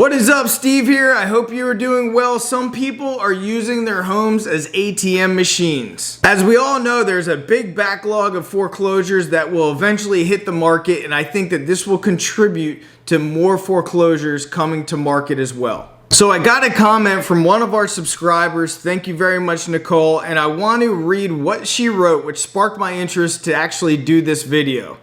What is up, Steve here? I hope you are doing well. Some people are using their homes as ATM machines. As we all know, there's a big backlog of foreclosures that will eventually hit the market, and I think that this will contribute to more foreclosures coming to market as well. So I got a comment from one of our subscribers, thank you very much, Nicole, and I want to read what she wrote, which sparked my interest to actually do this video.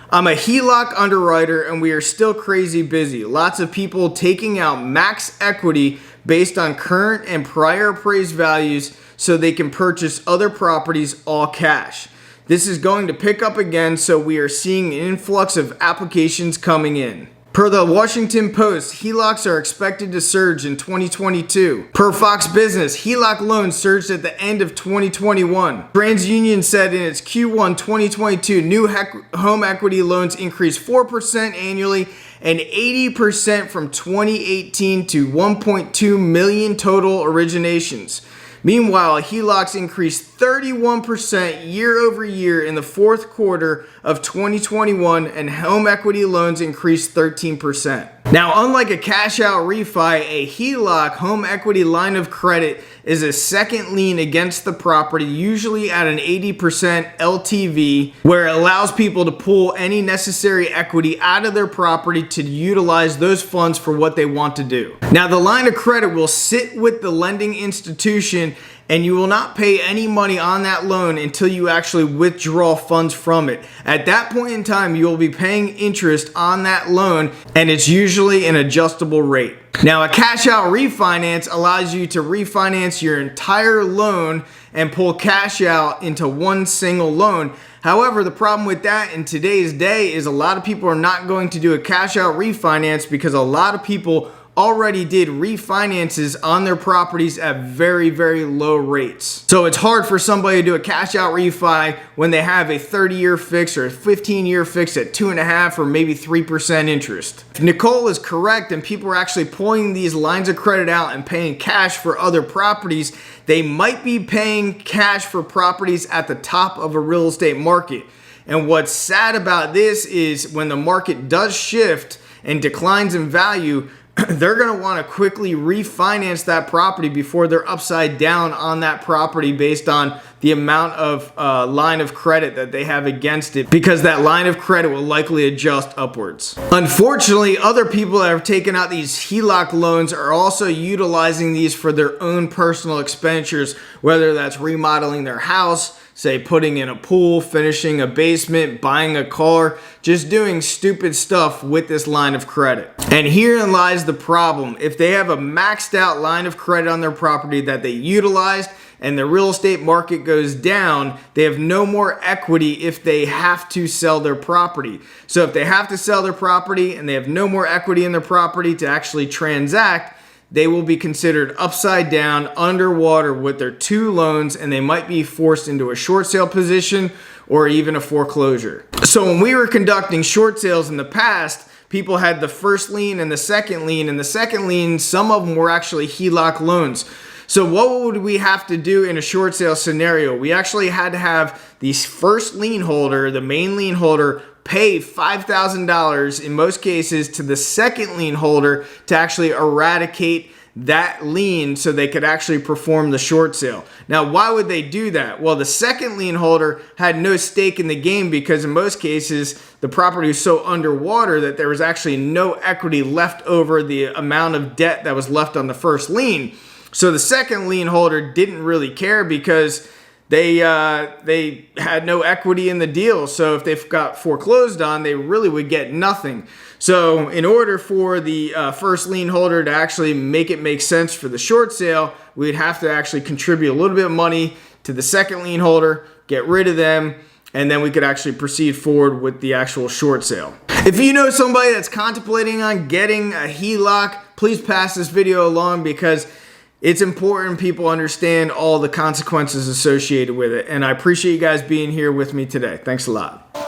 I'm a HELOC underwriter and we are still crazy busy. Lots of people taking out max equity based on current and prior appraised values so they can purchase other properties all cash. This is going to pick up again, so we are seeing an influx of applications coming in. Per the Washington Post, HELOCs are expected to surge in 2022. Per Fox Business, HELOC loans surged at the end of 2021. TransUnion said in its Q1 2022, new home equity loans increased 4% annually and 80% from 2018 to 1.2 million total originations. Meanwhile, HELOCs increased 31% year over year in the fourth quarter of 2021, and home equity loans increased 13%. Now, unlike a cash out refi, a HELOC home equity line of credit is a second lien against the property, usually at an 80% LTV, where it allows people to pull any necessary equity out of their property to utilize those funds for what they want to do. Now, the line of credit will sit with the lending institution, and you will not pay any money on that loan until you actually withdraw funds from it. At that point in time, you will be paying interest on that loan, and it's usually an adjustable rate. Now, a cash out refinance allows you to refinance your entire loan and pull cash out into one single loan. However, the problem with that in today's day is a lot of people are not going to do a cash out refinance because a lot of people already did refinances on their properties at very, very low rates. So it's hard for somebody to do a cash out refi when they have a 30-year fix or a 15-year fix at 2.5% or maybe 3% interest. If Nicole is correct and people are actually pulling these lines of credit out and paying cash for other properties, they might be paying cash for properties at the top of a real estate market. And what's sad about this is when the market does shift and declines in value, they're going to want to quickly refinance that property before they're upside down on that property based on the amount of line of credit that they have against it, because that line of credit will likely adjust upwards. Unfortunately, other people that have taken out these HELOC loans are also utilizing these for their own personal expenditures, whether that's remodeling their house, say putting in a pool, finishing a basement, buying a car, just doing stupid stuff with this line of credit. And herein lies the problem. If they have a maxed out line of credit on their property that they utilized and the real estate market goes down, they have no more equity if they have to sell their property. So if they have to sell their property and they have no more equity in their property to actually transact, they will be considered upside down, underwater with their two loans, and they might be forced into a short sale position or even a foreclosure. So when we were conducting short sales in the past, people had the first lien and the second lien, and the second lien, some of them were actually HELOC loans. So what would we have to do in a short sale scenario? We actually had to have the first lien holder, the main lien holder, pay $5,000 in most cases to the second lien holder to actually eradicate that lien so they could actually perform the short sale. Now, why would they do that? Well, the second lien holder had no stake in the game because in most cases, the property was so underwater that there was actually no equity left over the amount of debt that was left on the first lien. So the second lien holder didn't really care because they had no equity in the deal. So if they got foreclosed on, they really would get nothing. So in order for the first lien holder to actually make it make sense for the short sale, we'd have to actually contribute a little bit of money to the second lien holder, get rid of them, and then we could actually proceed forward with the actual short sale. If you know somebody that's contemplating on getting a HELOC, please pass this video along because it's important people understand all the consequences associated with it. And I appreciate you guys being here with me today. Thanks a lot.